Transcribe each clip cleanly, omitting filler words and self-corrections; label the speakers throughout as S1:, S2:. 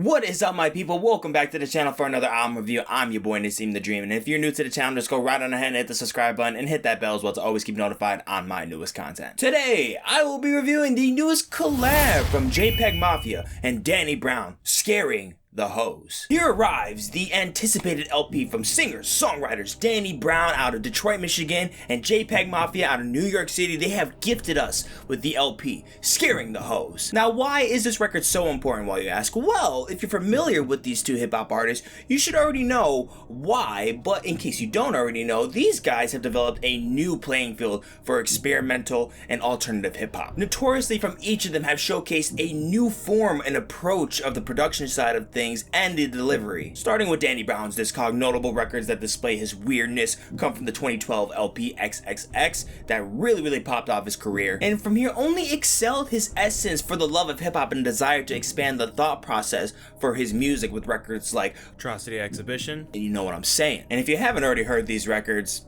S1: What is up, my people? Welcome back to the channel for another album review. I'm your boy Naseem the Dream, and if you're new to the channel, just go right on ahead and hit the subscribe button and hit that bell as well to always keep notified on my newest content. Today, I will be reviewing the newest collab from JPEGMAFIA and Danny Brown, Scaring the Hose. Here arrives the anticipated LP from singers, songwriters Danny Brown out of Detroit, Michigan, and JPEGMAFIA out of New York City. They have gifted us with the LP, Scaring the Hose. Now, why is this record so important, while you ask? Well, if you're familiar with these two hip-hop artists, you should already know why, but in case you don't already know, these guys have developed a new playing field for experimental and alternative hip-hop. Notoriously, from each of them have showcased a new form and approach of the production side of things and the delivery. Starting with Danny Brown's discog, notable records that display his weirdness come from the 2012 LP XXX that really popped off his career, and from here only excelled his essence for the love of hip-hop and desire to expand the thought process for his music with records like Atrocity Exhibition, and you know what I'm saying. And if you haven't already heard these records,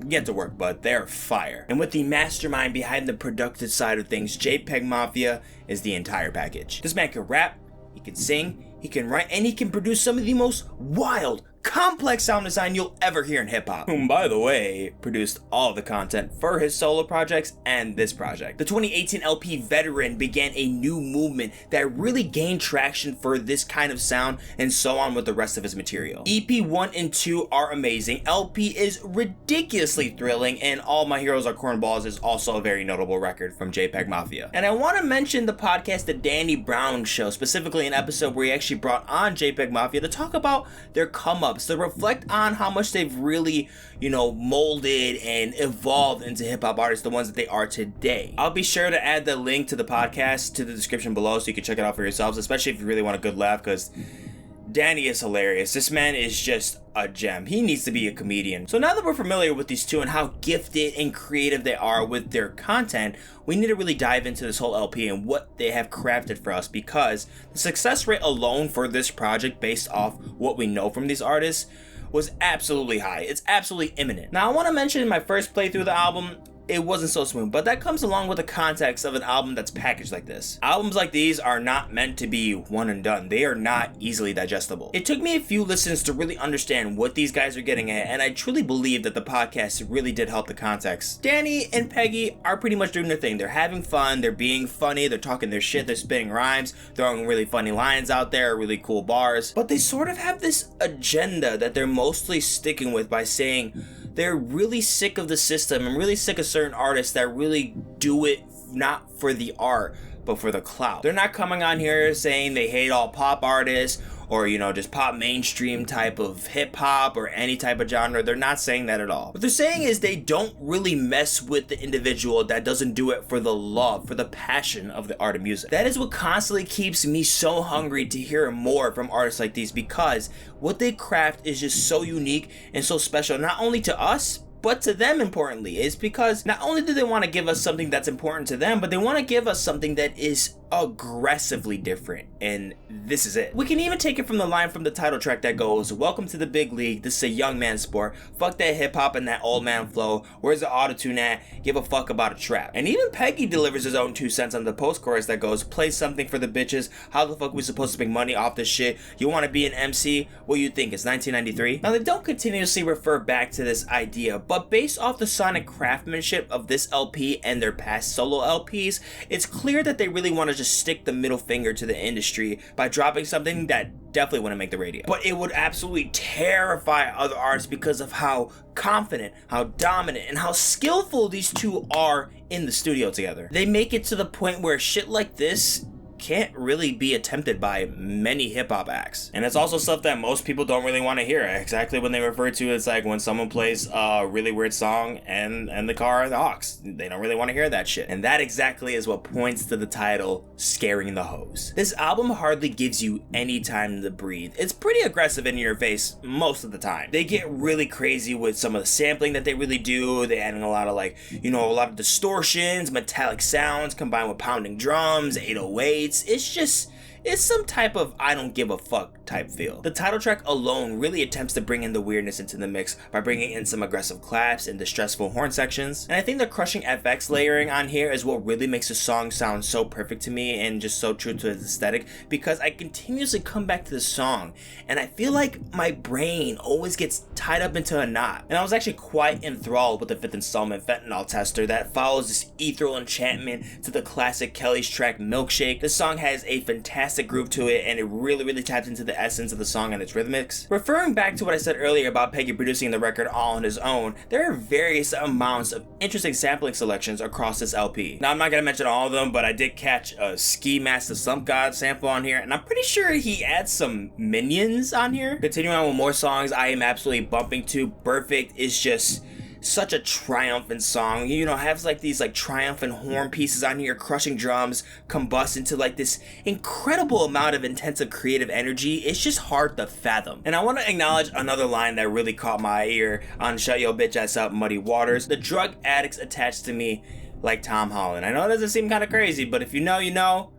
S1: get to work, but they're fire. And with the mastermind behind the productive side of things, JPEGMAFIA is the entire package. This man can rap, he can sing, he can write, and he can produce some of the most wild, complex sound design you'll ever hear in hip-hop, whom, by the way, produced all the content for his solo projects and this project. The 2018 LP Veteran began a new movement that really gained traction for this kind of sound, and so on with the rest of his material. EP 1 and 2 are amazing, LP is ridiculously thrilling, and All My Heroes Are Cornballs is also a very notable record from JPEGMAFIA. And I want to mention the podcast The Danny Brown Show, specifically an episode where he actually brought on JPEGMAFIA to talk about their come-up, to reflect on how much they've really, molded and evolved into hip-hop artists, the ones that they are today. I'll be sure to add the link to the podcast to the description below so you can check it out for yourselves, especially if you really want a good laugh, because Danny is hilarious. This man is just a gem. He needs to be a comedian. So now that we're familiar with these two and how gifted and creative they are with their content, we need to really dive into this whole LP and what they have crafted for us, because the success rate alone for this project, based off what we know from these artists, was absolutely high. It's absolutely imminent. Now, I want to mention in my first playthrough of the album, it wasn't so smooth, but that comes along with the context of an album that's packaged like this. Albums like these are not meant to be one and done. They are not easily digestible. It took me a few listens to really understand what these guys are getting at, and I truly believe that the podcast really did help the context. Danny and Peggy are pretty much doing their thing. They're having fun, they're being funny, they're talking their shit, they're spitting rhymes, throwing really funny lines out there, really cool bars, but they sort of have this agenda that they're mostly sticking with by saying they're really sick of the system and really sick of certain artists that really do it not for the art but for the clout. They're not coming on here saying they hate all pop artists or just pop mainstream type of hip hop or any type of genre. They're not saying that at all. What they're saying is they don't really mess with the individual that doesn't do it for the love, for the passion of the art of music. That is what constantly keeps me so hungry to hear more from artists like these, because what they craft is just so unique and so special, not only to us, but to them, importantly, is because not only do they want to give us something that's important to them, but they want to give us something that is aggressively different, and this is it. We can even take it from the line from the title track that goes, "Welcome to the big league, this is a young man's sport, fuck that hip-hop and that old man flow, where's the autotune at, give a fuck about a trap." And even Peggy delivers his own 2 cents on the post-chorus that goes, "Play something for the bitches, how the fuck we supposed to make money off this shit, you want to be an MC, what you think, it's 1993? Now, they don't continuously refer back to this idea, but based off the sonic craftsmanship of this LP and their past solo LPs, it's clear that they really want to just stick the middle finger to the industry by dropping something that definitely wouldn't make the radio, but it would absolutely terrify other artists because of how confident, how dominant, and how skillful these two are in the studio together. They make it to the point where shit like this can't really be attempted by many hip-hop acts. And it's also stuff that most people don't really want to hear. Exactly when they refer to it's like when someone plays a really weird song and the car are the aux. They don't really want to hear that shit. And that exactly is what points to the title, Scaring the Hose. This album hardly gives you any time to breathe. It's pretty aggressive in your face most of the time. They get really crazy with some of the sampling that they really do. They adding a lot of a lot of distortions, metallic sounds combined with pounding drums, 808s. It's some type of I don't give a fuck type feel. The title track alone really attempts to bring in the weirdness into the mix by bringing in some aggressive claps and distressful horn sections. And I think the crushing FX layering on here is what really makes the song sound so perfect to me and just so true to its aesthetic, because I continuously come back to the song and I feel like my brain always gets tied up into a knot. And I was actually quite enthralled with the 5th installment, Fentanyl Tester, that follows this ethereal enchantment to the classic Kelly's track Milkshake. This song has a fantastic groove to it, and it really taps into the essence of the song and its rhythmics. Referring back to what I said earlier about Peggy producing the record all on his own, there are various amounts of interesting sampling selections across this LP. Now, I'm not gonna mention all of them, but I did catch a Ski Mask the Slump God sample on here, and I'm pretty sure he adds some Minions on here. Continuing on with more songs I am absolutely bumping to, Burfict is just such a triumphant song. You know, has like these like triumphant horn pieces on here, crushing drums, combust into like this incredible amount of intensive creative energy. It's just hard to fathom. And I want to acknowledge another line that really caught my ear on Shut Yo Bitch Ass Up, Muddy Waters. The drug addicts attached to me like Tom Holland. I know it doesn't seem kind of crazy, but if you know, you know.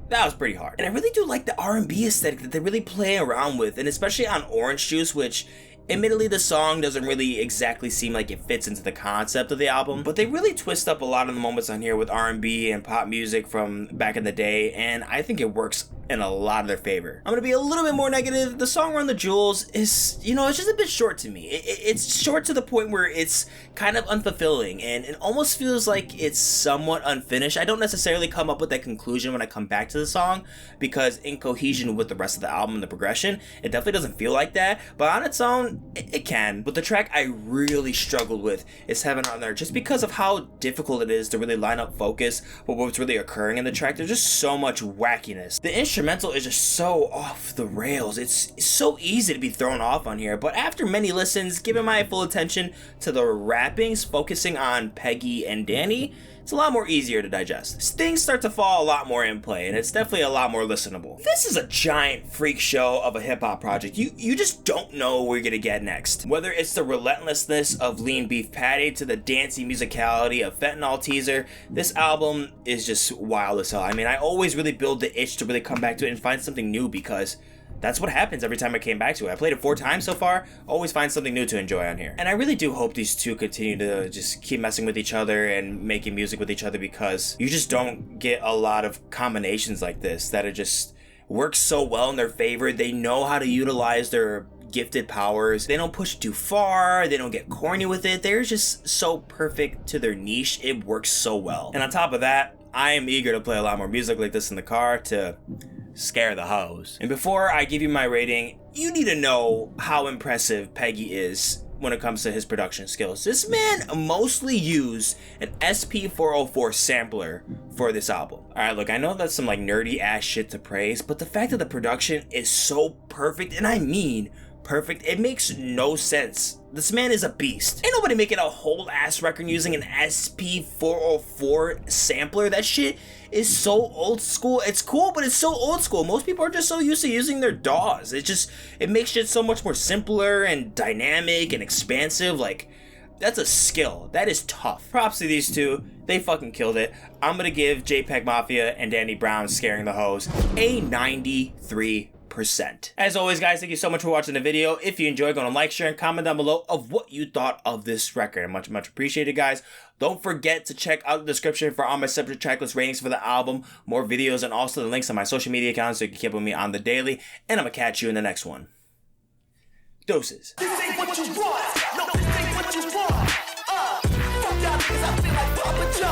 S1: That was pretty hard. And I really do like the R&B aesthetic that they really play around with, and especially on Orange Juice, which admittedly the song doesn't really exactly seem like it fits into the concept of the album, but they really twist up a lot of the moments on here with R&B and pop music from back in the day, and I think it works in a lot of their favor. I'm gonna be a little bit more negative. The song Run the Jewels is, you know, it's just a bit short to me. It's short to the point where it's kind of unfulfilling, and it almost feels like it's somewhat unfinished. I don't necessarily come up with that conclusion when I come back to the song, because in cohesion with the rest of the album and the progression, it definitely doesn't feel like that, but on its own, it can. But the track I really struggled with is Heaven on Earth, just because of how difficult it is to really line up focus with what's really occurring in the track. There's just so much wackiness. The instrumental is just so off the rails. It's so easy to be thrown off on here, but after many listens, giving my full attention to the rappings, focusing on Peggy and Danny, it's a lot more easier to digest. Things start to fall a lot more in play, and it's definitely a lot more listenable. This is a giant freak show of a hip-hop project. You just don't know where you're gonna get next. Whether it's the relentlessness of Lean Beef Patty to the dancey musicality of Fentanyl Teaser, this album is just wild as hell. I mean, I always really build the itch to really come back to it and find something new, because that's what happens every time I came back to it. I played it 4 times so far, always find something new to enjoy on here. And I really do hope these two continue to just keep messing with each other and making music with each other, because you just don't get a lot of combinations like this that are just works so well in their favor. They know how to utilize their gifted powers. They don't push it too far. They don't get corny with it. They're just so perfect to their niche. It works so well. And on top of that, I am eager to play a lot more music like this in the car to scare the hoes. And before I give you my rating, you need to know how impressive Peggy is when it comes to his production skills. This man mostly used an SP404 sampler for this album. Alright, look, I know that's some like nerdy ass shit to praise, but the fact that the production is so perfect, and I mean perfect, it makes no sense. This man is a beast. Ain't nobody making a whole ass record using an SP404 sampler. That shit is so old school. It's cool, but it's so old school. Most people are just so used to using their DAWs. It makes shit so much more simpler and dynamic and expansive. Like, that's a skill. That is tough. Props to these two. They fucking killed it. I'm gonna give JPEGMAFIA and Danny Brown Scaring the Hoes a 93%. As always, guys, thank you so much for watching the video. If you enjoyed, go and like, share, and comment down below of what you thought of this record. Much appreciated, guys. Don't forget to check out the description for all my separate tracklist ratings for the album, more videos, and also the links on my social media accounts so you can keep with me on the daily. And I'm gonna catch you in the next one. Doses.
S2: This ain't what you want. No, this ain't what you want. Fuck y'all niggas, I feel like Papa John.